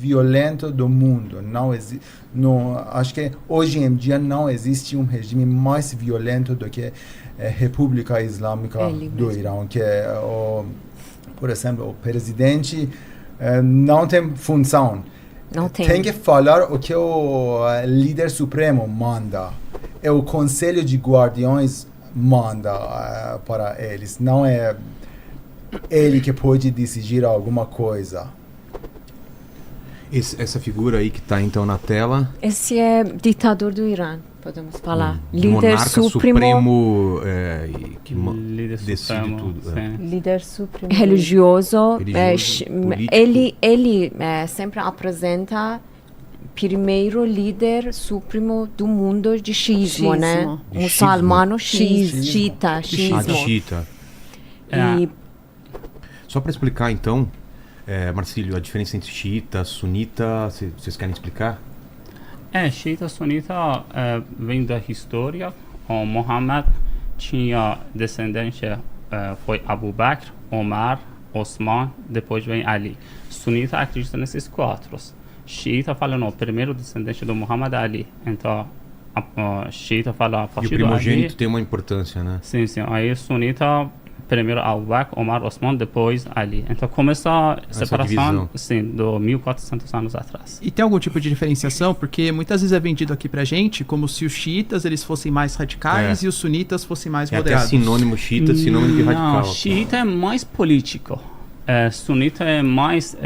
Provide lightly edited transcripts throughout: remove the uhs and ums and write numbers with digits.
violento do mundo. Não, acho que hoje em dia não existe um regime mais violento do que a República Islâmica do Irã, que por exemplo, o presidente não tem função. Não tem. Tem que falar o que o líder supremo manda. É o Conselho de Guardiões manda para eles. Não é ele que pode decidir alguma coisa. Essa figura aí que está então na tela... Esse é ditador do Irã, podemos falar. Líder monarca supremo que líder decide supremo, tudo. Líder supremo. Religioso. Ele sempre apresenta primeiro líder supremo do mundo de xiismo, né? Muçulmano xiita. E só para explicar então, Marcílio, a diferença entre xiita, sunita, vocês querem explicar? Xiita, sunita vem da história. O Muhammad tinha descendência, foi Abu Bakr, Omar, Osman, depois vem Ali. Sunita acredita nesses quatro. Xiita fala, não, primeiro descendente do Muhammad Ali. Então, Xiita fala a partir do Ali. E o primogênito tem uma importância, né? Sim. Aí Sunita, primeiro Abu Bakr, Omar, Osman, depois Ali. Então começa a separação, sim, do 1400 anos atrás. E tem algum tipo de diferenciação? Porque muitas vezes é vendido aqui pra gente como se os xiitas eles fossem mais radicais e os sunitas fossem mais moderados. Até sinônimo xiita, sinônimo de radical. Não, xiita é mais político. Sunita é mais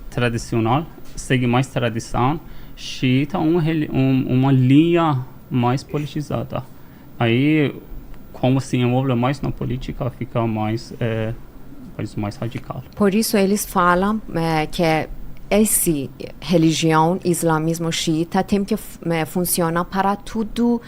tradicional, segue mais tradição. Xiita é uma linha mais politizada. Aí, como se envolve mais na política, fica mais radical. Por isso eles falam que essa religião, islamismo xiita, tem que funcionar para todo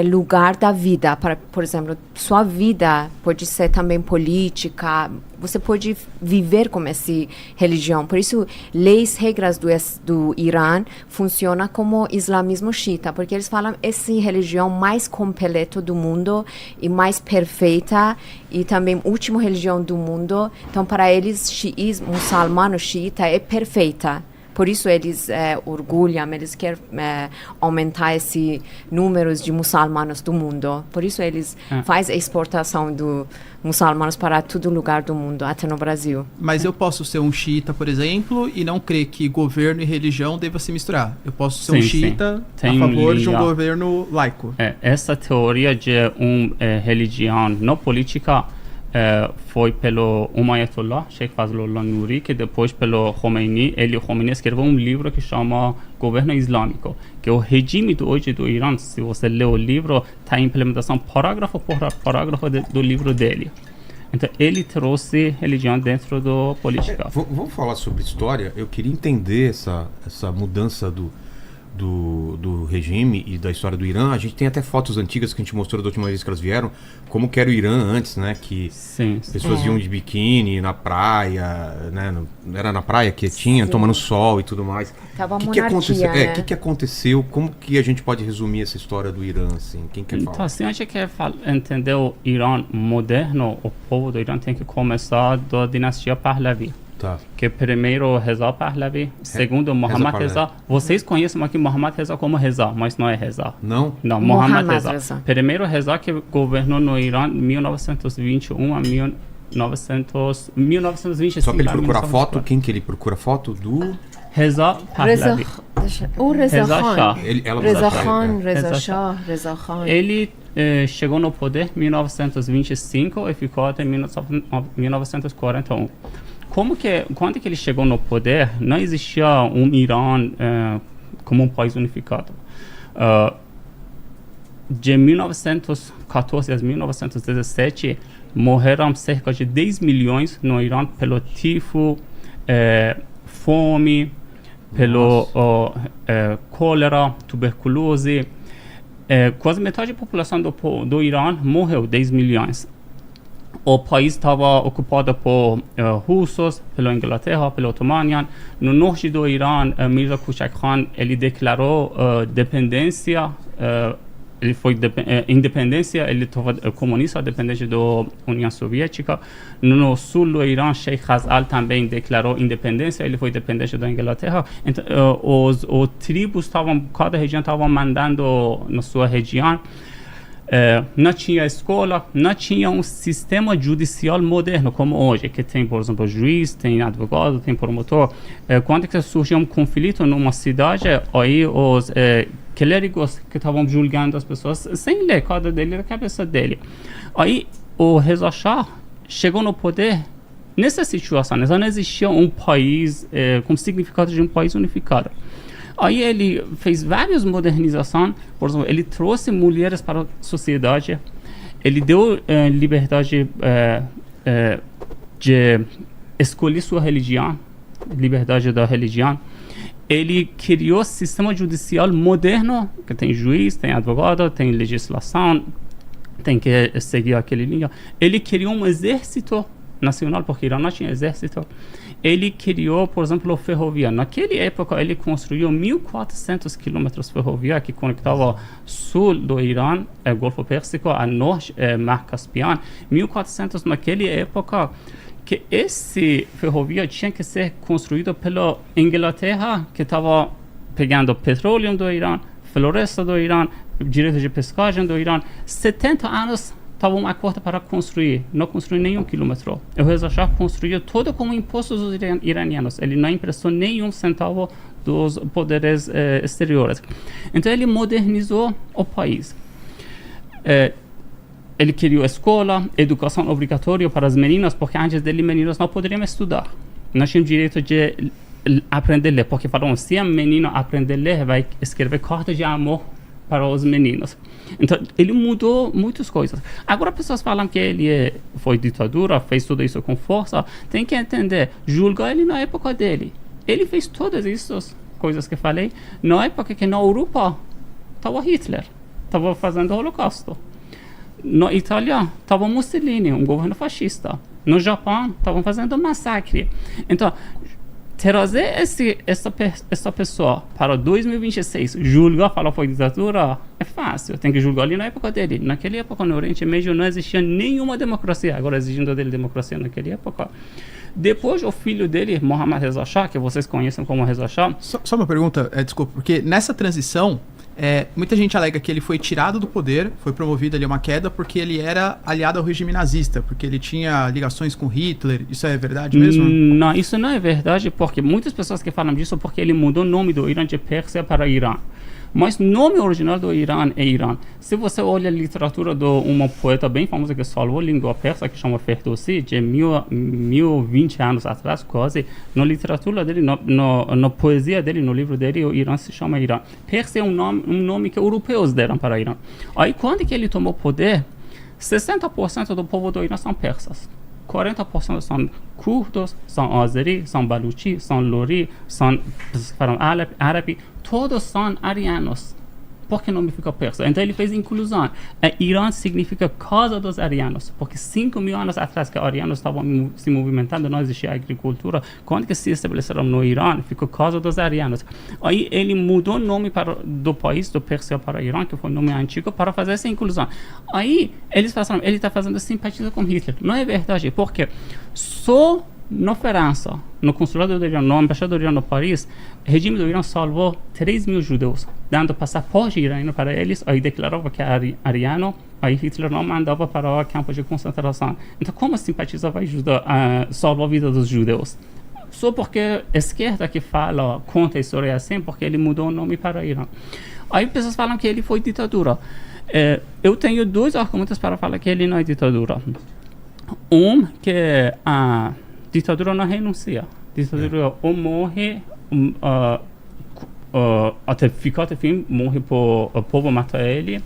lugar da vida. Por exemplo, sua vida pode ser também política. Você pode viver com essa religião. Por isso, leis, regras do Irã funcionam como islamismo xiita, porque eles falam essa religião mais completa do mundo e mais perfeita e também última religião do mundo. Então, para eles, xiismo, muçulmano xiita é perfeita. Por isso eles orgulham, eles querem aumentar esses números de muçulmanos do mundo. Por isso eles fazem a exportação de muçulmanos para todo lugar do mundo, até no Brasil. Mas eu posso ser um xiita, por exemplo, e não crer que governo e religião devam se misturar. Eu posso ser um xiita a favor de um governo laico. Essa teoria de religião não política foi pelo Ayatollah Sheikh Fazlullah Nuri, que depois pelo Khomeini. Khomeini escreveu um livro que chama Governo Islâmico, que é o regime hoje do Irã. Se você ler o livro, está a implementação parágrafo por parágrafo do livro dele. Então ele trouxe religião dentro da política. Vamos falar sobre história. Eu queria entender essa mudança do regime e da história do Irã. A gente tem até fotos antigas que a gente mostrou da última vez que elas vieram, como que era o Irã antes, né? Que pessoas iam de biquíni na praia, né? Era na praia que tinha, tomando sol e tudo mais. Tava O que aconteceu? Como que a gente pode resumir essa história do Irã, assim? Quem quer falar? Então, se a gente quer entender o Irã moderno, o povo do Irã tem que começar da dinastia Pahlavi. Tá. Que primeiro Reza Pahlavi, segundo Muhammad Reza. Vocês conhecem aqui Muhammad Reza como Reza, mas não é Reza. Não? Não, Muhammad Reza. Primeiro Reza que governou no Irã de 1921 a 1925. Só para ele procurar foto, quem que ele procura foto do... Reza Pahlavi. Reza Khan. Ele chegou no poder em 1925 e ficou até 1941. Quando que ele chegou no poder, não existia um Irã como um país unificado. De 1914 a 1917, morreram cerca de 10 milhões no Irã pelo tifo, fome, pelo cólera, tuberculose. Quase metade da população do Irã morreu, 10 milhões. O país estava ocupado por russos, pela Inglaterra, pela Otomânia. No norte do Irã, Mirza Kuchak Khan ele declarou dependência ele foi independência, ele estava comunista, dependente da União Soviética. No sul do Irã, Sheikh Khazal também declarou independência, ele foi dependente da Inglaterra. Então, os tribos estavam, cada região estava mandando na sua região. Não tinha escola, não tinha um sistema judicial moderno como hoje, que tem, por exemplo, juiz, tem advogado, tem promotor. Quando que surgiu um conflito numa cidade, aí os clérigos que estavam julgando as pessoas sem ler, cada dele da cabeça dele. Aí o Reza Shah chegou no poder nessa situação, não existia um país com significado de um país unificado. Aí ele fez várias modernizações, por exemplo, ele trouxe mulheres para a sociedade, ele deu liberdade de escolher sua religião, liberdade da religião. Ele criou um sistema judicial moderno, que tem juiz, tem advogado, tem legislação, tem que seguir aquele linha. Ele criou um exército nacional, porque Irã não tinha exército. Ele criou, por exemplo, a ferrovia. Naquela época, ele construiu 1.400 quilômetros de ferrovia que conectava sul do Irã, Golfo Pérsico, a norte, Mar Caspiano. 1.400 naquela época, que esse ferrovia tinha que ser construída pela Inglaterra, que estava pegando petróleo do Irã, floresta do Irã, direito de pescagem do Irã. 70 anos estava um acordo para construir, não construiu nenhum quilômetro. O Reza Shah construiu tudo com impostos dos iranianos. Ele não emprestou nenhum centavo dos poderes exteriores. Então ele modernizou o país. Ele criou escola, educação obrigatória para as meninas, porque antes dele meninas não poderiam estudar. Não tinham direito de aprender a ler, porque falaram, se a menina aprender a ler, vai escrever carta de amor para os meninos. Então, ele mudou muitas coisas. Agora, pessoas falam que ele foi ditadura, fez tudo isso com força. Tem que entender, julgar ele na época dele. Ele fez todas essas coisas que falei na época que na Europa estava Hitler, estava fazendo o Holocausto. Na Itália estava Mussolini, um governo fascista. No Japão estavam fazendo massacre. Então, trazer essa pessoa para 2026, julgar, falar foi ditadura, é fácil. Tem que julgar ali na época dele. Naquela época, no Oriente Médio, não existia nenhuma democracia. Agora, exigindo dele democracia naquela época. Depois, o filho dele, Mohammad Reza Shah, que vocês conhecem como Reza Shah. Só uma pergunta, desculpa, porque nessa transição, muita gente alega que ele foi tirado do poder, foi promovido ali uma queda, porque ele era aliado ao regime nazista, porque ele tinha ligações com Hitler. Isso é verdade mesmo? Não, isso não é verdade, porque muitas pessoas que falam disso porque ele mudou o nome do Irã de Pérsia para Irã. Mas o nome original do Irã é Irã. Se você olha a literatura de uma poeta bem famosa que salvou a língua persa, que chama Ferdowsi, de 1020 anos atrás, quase, na literatura dele, na poesia dele, no livro dele, o Irã se chama Irã. Pérsia é um nome que europeus deram para Irã. Aí, quando que ele tomou poder, 60% do povo do Irã são persas. 40% são curdos, são azeri, são baluchi, são lori, são árabe, todos são arianos. Por que não fica persa? Então ele fez inclusão. Irã significa casa dos arianos, porque 5.000 anos atrás que os arianos estavam se movimentando, não existia agricultura. Quando que se estabeleceram no Irã, ficou casa dos arianos. Aí ele mudou o nome do país, do Pérsia para Irã, que foi o nome antigo, para fazer essa inclusão. Aí eles falaram, ele está fazendo simpatia com Hitler. Não é verdade, porque só na França, no consulado do Irã, na embaixada do Irã no Paris, o regime do Irã salvou 3.000 judeus, dando passaporte iraniano para eles, aí declarava que era ariano, aí Hitler não mandava para o campo de concentração. Então, como a simpatia vai ajudar a salvar a vida dos judeus? Só porque a esquerda que fala, conta a história assim, porque ele mudou o nome para Irã. Aí pessoas falam que ele foi ditadura. Eu tenho dois argumentos para falar que ele não é ditadura. Que a ditadura não renuncia. Ditadura ou morre até ficar até fim, morre por o povo matar ele,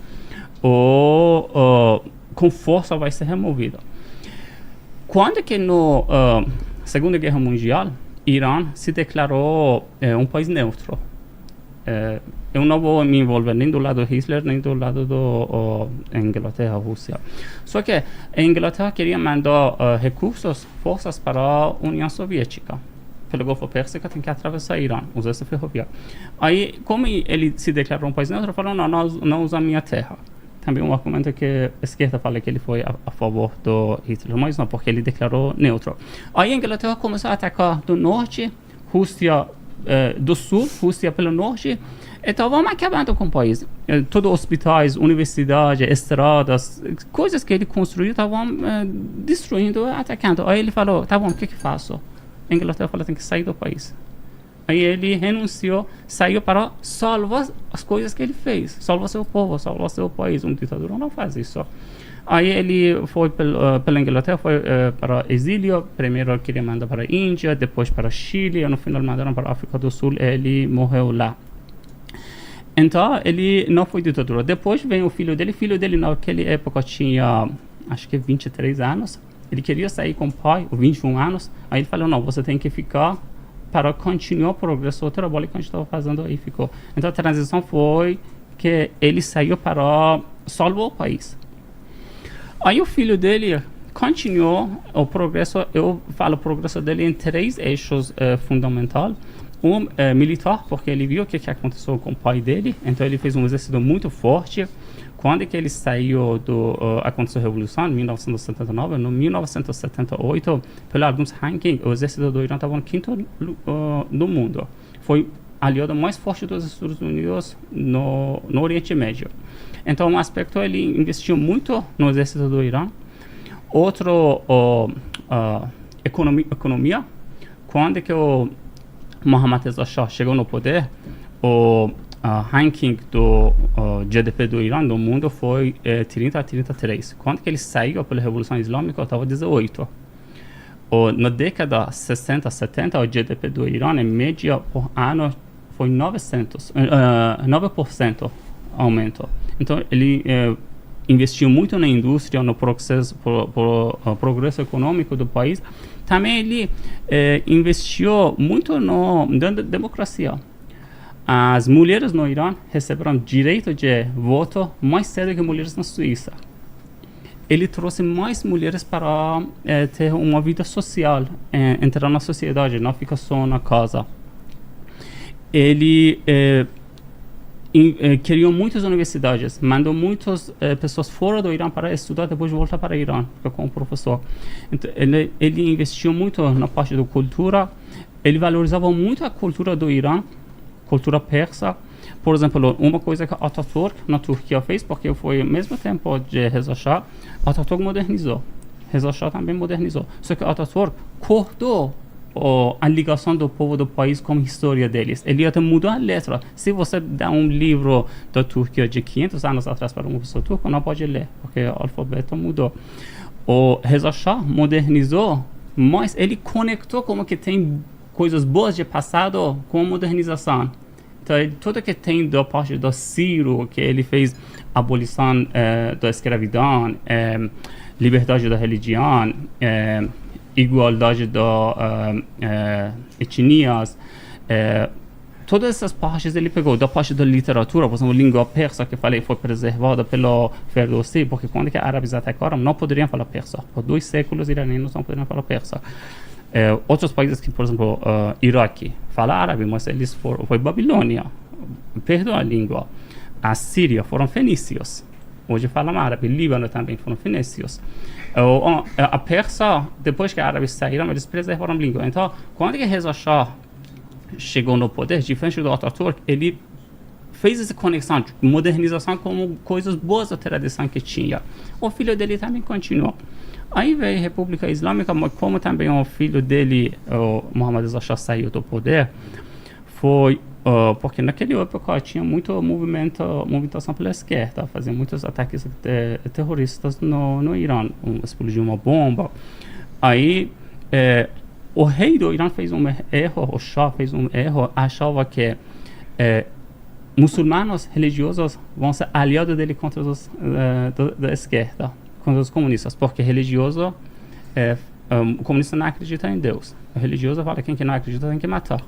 ou com força vai ser removido. Quando que no Segunda Guerra Mundial, Irã se declarou um país neutro. Eu não vou me envolver nem do lado de Hitler, nem do lado da Inglaterra, Rússia. Só que a Inglaterra queria mandar recursos, forças para a União Soviética, pelo Golfo Pérsico, tem que atravessar Irã, usar essa ferrovia. Aí, como ele se declarou um país neutro, falou, não usa a minha terra. Também um argumento que a esquerda fala que ele foi a favor do Hitler, mas não, porque ele declarou neutro. Aí a Inglaterra começou a atacar do norte, Rússia do sul, Rússia pelo norte. Então vamos acabando com o país. Todos hospitais, universidades, estradas, coisas que ele construiu, estavam destruindo, atacando. Aí ele falou, tá bom, o que faço? A Inglaterra falou, tem que sair do país. Aí ele renunciou, saiu para salvar as coisas que ele fez. Salvar seu povo, salvar seu país. Um ditador não faz isso. Aí ele foi pela Inglaterra, foi para exílio. Primeiro queria mandar para a Índia, depois para Chile. E no final mandaram para a África do Sul. Ele morreu lá. Então ele não foi ditador. Depois veio o filho dele. O filho dele naquela época tinha, acho que 23 anos. Ele queria sair com o pai, 21 anos. Aí ele falou, não, você tem que ficar para continuar o progresso, o trabalho que a gente estava fazendo aí ficou. Então a transição foi que ele saiu para salvar o país. Aí o filho dele continuou o progresso, eu falo o progresso dele em 3 eixos fundamentais. Um militar, porque ele viu o que aconteceu com o pai dele, então ele fez um exército muito forte. Quando que ele saiu aconteceu a Revolução, em 1979, no 1978, pelos alguns rankings, o exército do Irã estava no 5º no mundo. Foi aliado mais forte dos Estados Unidos no Oriente Médio. Então, um aspecto, ele investiu muito no exército do Irã. Outro, economia. Quando que o Mohammad Reza Shah chegou no poder, o ranking do GDP do Irã no mundo foi 30 a 33. Quando que ele saiu pela Revolução Islâmica, estava 18. Na década 60, 70, o GDP do Irã, em média, por ano, foi 9% aumento. Então, ele investiu muito na indústria, no progresso econômico do país. Também ele investiu muito na democracia. As mulheres no Irã receberam direito de voto mais cedo que mulheres na Suíça. Ele trouxe mais mulheres para ter uma vida social, entrar na sociedade, não ficar só na casa. Ele criou muitas universidades, mandou muitas pessoas fora do Irã para estudar, depois voltar para o Irã, como professor. Então, ele investiu muito na parte da cultura, ele valorizava muito a cultura do Irã, cultura persa. Por exemplo, uma coisa que Atatürk na Turquia fez, porque foi ao mesmo tempo de Reza Shah, Atatürk modernizou. Reza Shah também modernizou. Só que Atatürk cortou a ligação do povo do país com a história deles. Ele até mudou a letra. Se você dá um livro da Turquia de 500 anos atrás para uma pessoa turca, não pode ler, porque o alfabeto mudou. O Reza Shah modernizou, mas ele conectou como que tem coisas boas de passado com a modernização. Então, tudo que tem da parte do Ciro, que ele fez abolição da escravidão, liberdade da religião, igualdade das etnias, todas essas partes ele pegou. Da parte da literatura, por exemplo, a língua persa, que falei, foi preservada pelo Ferdowsi, porque quando que árabes atacaram, não poderiam falar persa. Por 2 séculos, iranianos não poderiam falar persa. Outros países que, por exemplo, Iraque, fala árabe, mas eles foi Babilônia, perdeu a língua. A Síria foram fenícios, hoje falam árabe. Líbano também foram fenícios. A persa, depois que os árabes saíram, eles preservaram a língua. Então, quando que Reza Shah chegou no poder, diferente do Atatürk, ele fez essa conexão de modernização com coisas boas da tradição que tinha. O filho dele também continuou. Aí veio a República Islâmica, mas como também o filho dele, o Mohammad Reza Shah, saiu do poder, foi porque naquela época tinha muito movimentação pela esquerda, fazia muitos ataques terroristas no Irã, explodiu uma bomba. Aí o rei do Irã fez um erro, o Shah fez um erro, achava que muçulmanos religiosos vão ser aliados dele contra os da esquerda, contra os comunistas, porque religioso, o comunista não acredita em Deus. O religioso fala que quem não acredita tem que matar.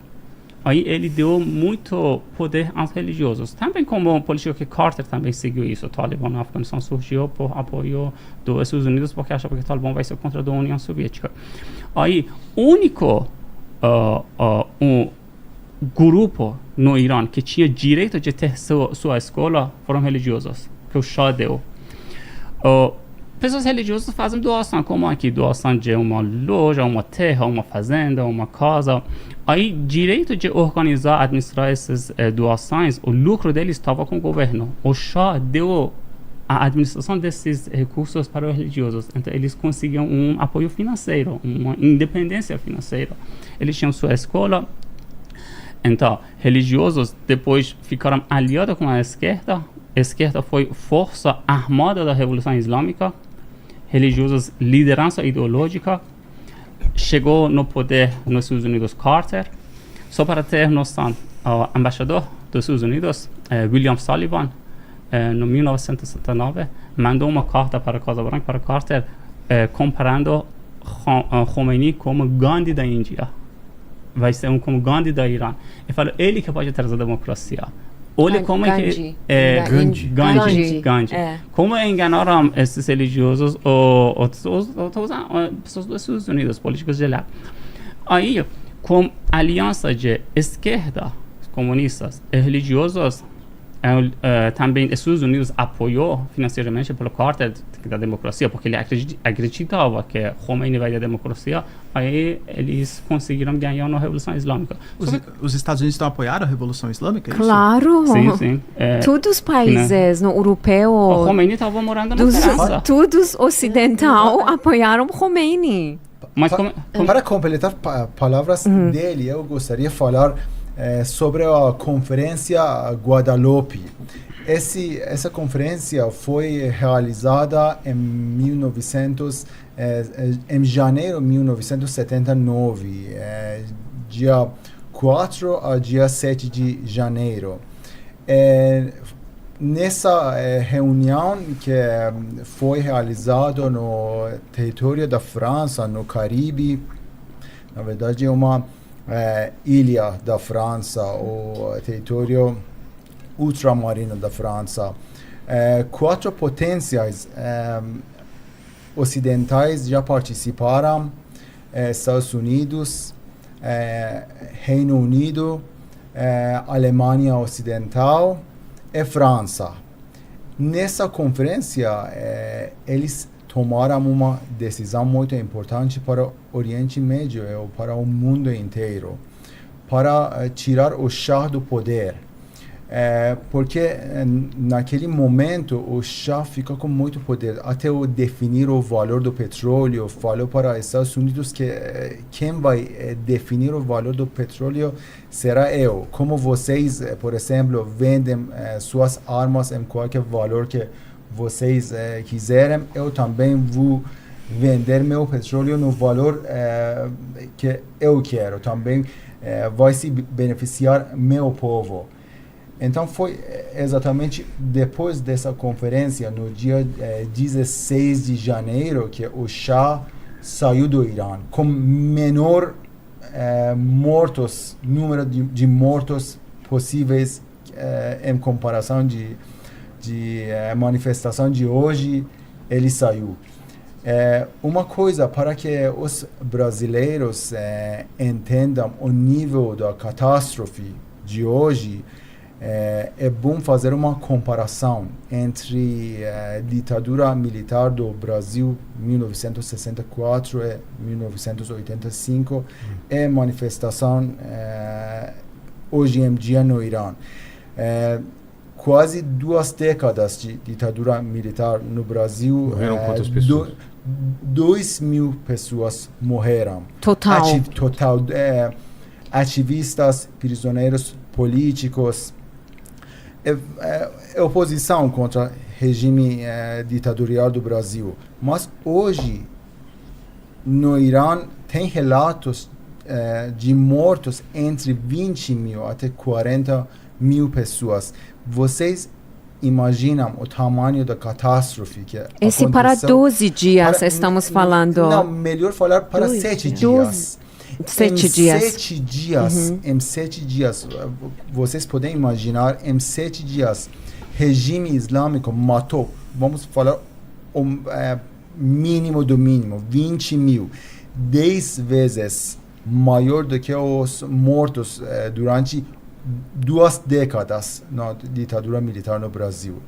Aí ele deu muito poder aos religiosos. Também como político que Carter também seguiu isso. O Talibã na Afeganistão surgiu por apoio dos Estados Unidos, porque achava que o Talibã vai ser contra a União Soviética. Aí, único grupo no Irã que tinha direito de ter sua escola foram religiosos, que o Shah deu. Pessoas religiosas fazem doação, como aqui, doação de uma loja, uma terra, uma fazenda, uma casa. Aí, direito de organizar, administrar essas doações, o lucro deles estava com o governo. O Shah deu a administração desses recursos para os religiosos. Então, eles conseguiam um apoio financeiro, uma independência financeira. Eles tinham sua escola. Então, religiosos depois ficaram aliados com a esquerda. A esquerda foi força armada da Revolução Islâmica. Religiosos, liderança ideológica. Chegou no poder nos Estados Unidos Carter. Só para ter noção, o embaixador dos Estados Unidos, William Sullivan, no 1969, mandou uma carta para a Casa Branca, para Carter, comparando Khomeini como Gandhi da Índia. Vai ser como Gandhi da Irã. Ele falou, ele que pode trazer a democracia. Olha como Gandhi. é que... Gandhi. Como enganaram esses religiosos ou pessoas dos Estados Unidos, políticos de lá. Aí, com a aliança de esquerda, comunistas e religiosos, também os Estados Unidos apoiou financeiramente pelo Carter da democracia, porque ele acreditava que Khomeini vai da democracia, aí eles conseguiram ganhar na Revolução Islâmica. Os Estados Unidos estão apoiando a Revolução Islâmica? Claro! Sim. Todos os países, no europeu... O Khomeini estava morando na França. Todos ocidentais apoiaram Khomeini. Mas para completar palavras dele, eu gostaria de falar sobre a Conferência Guadalupe. Essa conferência foi realizada em janeiro de 1979, dia 4 a dia 7 de janeiro. Nessa reunião que foi realizada no território da França, no Caribe, na verdade é uma ilha da França, o território ultramarino da França. 4 potências ocidentais já participaram: Estados Unidos, Reino Unido, Alemanha Ocidental e França. Nessa conferência, eles tomaram uma decisão muito importante para o Oriente Médio e para o mundo inteiro, para tirar o Shah do poder. Porque naquele momento o Shah fica com muito poder, até o definir o valor do petróleo. Falou para os Estados Unidos que quem vai definir o valor do petróleo será eu. Como vocês, por exemplo, vendem suas armas em qualquer valor que vocês quiserem, eu também vou vender meu petróleo no valor que eu quero. Também vai se beneficiar meu povo. Então foi exatamente depois dessa conferência, no dia 16 de janeiro, que o Shah saiu do Irã com menor número de mortos possíveis em comparação de manifestação de hoje. Ele saiu. Uma coisa para que os brasileiros entendam o nível da catástrofe de hoje, é bom fazer uma comparação entre a ditadura militar do Brasil 1964 e 1985 e manifestação hoje em dia no Irã. Quase 2 décadas de ditadura militar no Brasil. Morreram quantas pessoas? 2.000 pessoas morreram. Total. Ativistas, prisioneiros políticos, oposição contra o regime ditatorial do Brasil. Mas hoje, no Irã, tem relatos de mortos entre 20.000 até 40.000 pessoas. Vocês imaginam o tamanho da catástrofe que aconteceu? Para 12 dias estamos falando. Não, melhor falar para 7 dias. 7 dias. 7 dias. Em 7 dias. Vocês podem imaginar, em 7 dias, regime islâmico matou, vamos falar, o mínimo do mínimo, 20.000. 10 vezes maior do que os mortos durante 2 décadas na ditadura militar no Brasil.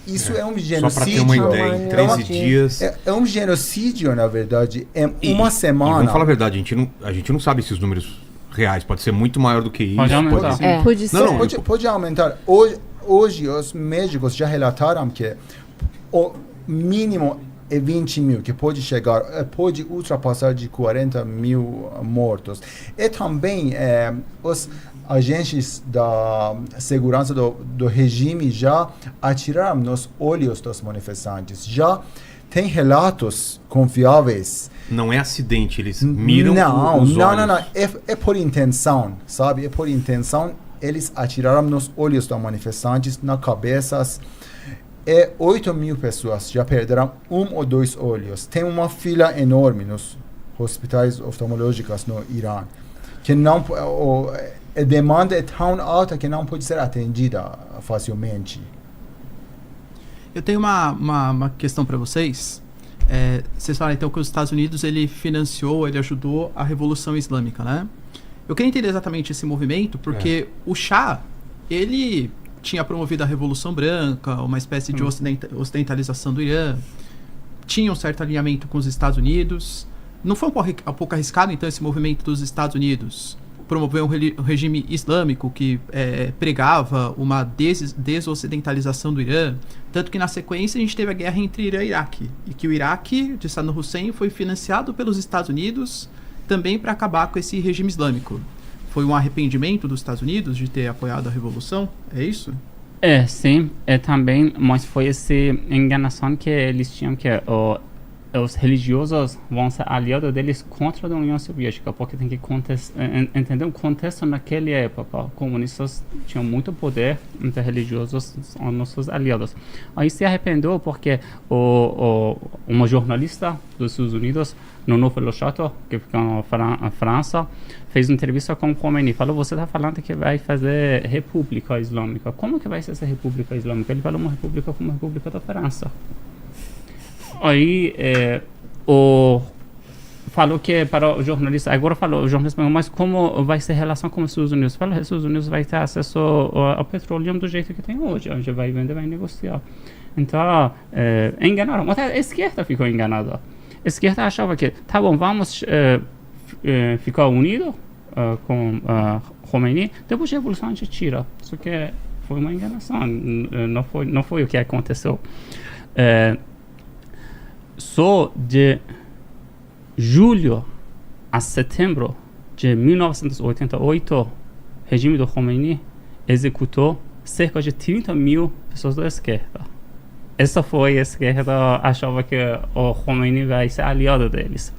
Isso é um genocídio. Só para ter uma ideia, em 13 dias... É um genocídio, na verdade, em uma semana. Vamos falar a verdade, a gente não sabe esses números reais, pode ser muito maior do que isso. Pode aumentar. Pode ser. Pode aumentar. Hoje, os médicos já relataram que o mínimo é 20 mil, que pode ultrapassar de 40 mil mortos. E também os agentes da segurança do regime já atiraram nos olhos dos manifestantes. Já tem relatos confiáveis. Não é acidente, eles miram os olhos. Não. É por intenção, sabe? É por intenção. Eles atiraram nos olhos dos manifestantes, nas cabeças. 8 mil pessoas já perderam 1 ou 2 olhos. Tem uma fila enorme nos hospitais oftalmológicos no Irã, que não, a demanda é tão alta que não pode ser atendida facilmente. Eu tenho uma questão para vocês. Vocês falaram então que os Estados Unidos ele ajudou a Revolução Islâmica, né? Eu queria entender exatamente esse movimento, porque o Shah, ele tinha promovido a Revolução Branca, uma espécie de ocidentalização do Irã, tinha um certo alinhamento com os Estados Unidos. Não foi um pouco arriscado, então, esse movimento dos Estados Unidos promover um regime islâmico que pregava uma desocidentalização do Irã? Tanto que, na sequência, a gente teve a guerra entre Irã e Iraque, e que o Iraque, de Saddam Hussein, foi financiado pelos Estados Unidos também para acabar com esse regime islâmico. Foi um arrependimento dos Estados Unidos de ter apoiado a Revolução? É isso? Sim. Também, mas foi essa enganação que eles tinham, que os religiosos vão ser aliados deles contra a União Soviética, porque tem que entender o contexto naquela época. Comunistas tinham muito poder, entre religiosos são nossos aliados. Aí se arrependeu porque uma jornalista dos Estados Unidos, Nono Felochato, que fica na França, fez uma entrevista com o Khomeini. Falou: você está falando que vai fazer República Islâmica. Como que vai ser essa República Islâmica? Ele falou uma república como a República da França. Aí falou que para o jornalista, agora falou, o jornalista, mas como vai ser a relação com os Estados Unidos? Falou: os Estados Unidos vai ter acesso ao petróleo do jeito que tem hoje, a gente vai vender, vai negociar. Então, enganaram, até a esquerda ficou enganada. A esquerda achava que, tá bom, vamos ficar unido com Khomeini, depois da revolução a gente tira. Isso que foi uma enganação, não foi o que aconteceu. Só de julho a setembro de 1988, o regime do Khomeini executou cerca de 30 mil pessoas da esquerda. Essa foi a esquerda, achava que o Khomeini vai ser aliado deles.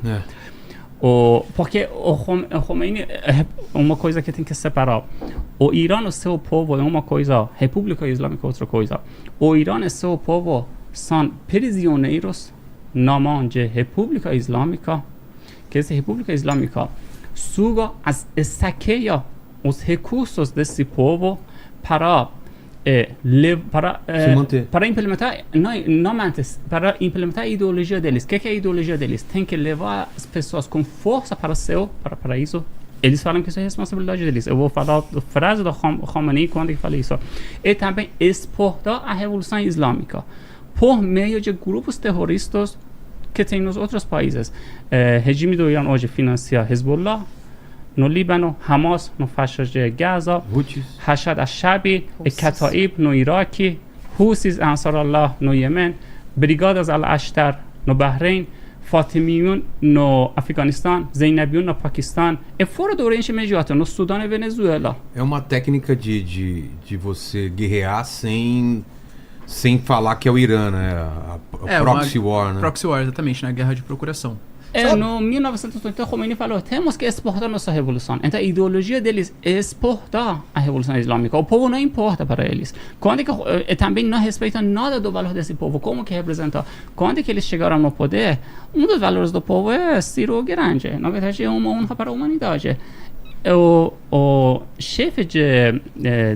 Porque o Khomeini é uma coisa que tem que separar. O Irã, o seu povo, é uma coisa, República Islâmica é outra coisa. O Irã e seu povo são prisioneiros na mão de República Islâmica, que essa República Islâmica suga e saqueia os recursos desse povo para implementar para implementar a ideologia deles. O que é a ideologia deles? Tem que levar as pessoas com força para isso. Eles falam que isso é responsabilidade deles. Eu vou falar a frase do Khomeini quando ele fala isso. E também exportar a Revolução Islâmica por meio de grupos terroristas que tem nos outros países. Regime do Irã hoje financia Hezbollah no Líbano, Hamas no faixa de Gaza, Hashad al-Shabi e Kataib no Iraque, Houthis e Ansarallah no Yemen, Brigadas al-Ashtar no Bahrein, Fatimiyun no Afeganistão, Zainabiyun no Paquistão e fora do Oriente Médio, no Sudão e Venezuela. É uma técnica de você guerrear sem falar que é o Irã, né? A proxy war, né? Proxy war, exatamente, né? Guerra de procuração. No 1980, Khomeini falou: temos que exportar nossa revolução. Então, a ideologia deles é exportar a Revolução Islâmica. O povo não importa para eles. Também não respeitam nada do valor desse povo. Como que representa? Quando que eles chegaram no poder, um dos valores do povo é ser o grande. Na verdade, é uma honra para a humanidade. O chefe de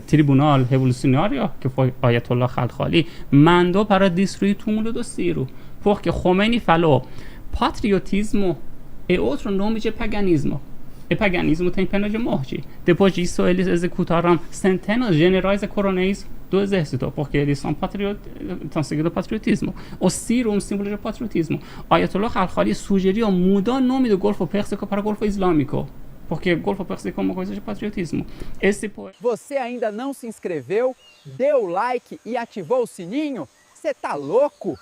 tribunal revolucionário, que foi Ayatollah Khalkhali, mandou para destruir o túmulo do Ciro. Porque Khomeini falou: patriotismo é outro nome de paganismo. E paganismo tem pena de morte. Depois disso, eles executaram centenas de generais e coronéis do exército, porque eles estão seguindo o patriotismo. O Ciro é um símbolo de patriotismo. Ayatollah Khalkhali sugeriu mudar o nome do Golfo Pérsico para Golfo Islâmico, porque o Golfo Pérsico é uma coisa de patriotismo. Você ainda não se inscreveu, deu like e ativou o sininho? Você tá louco?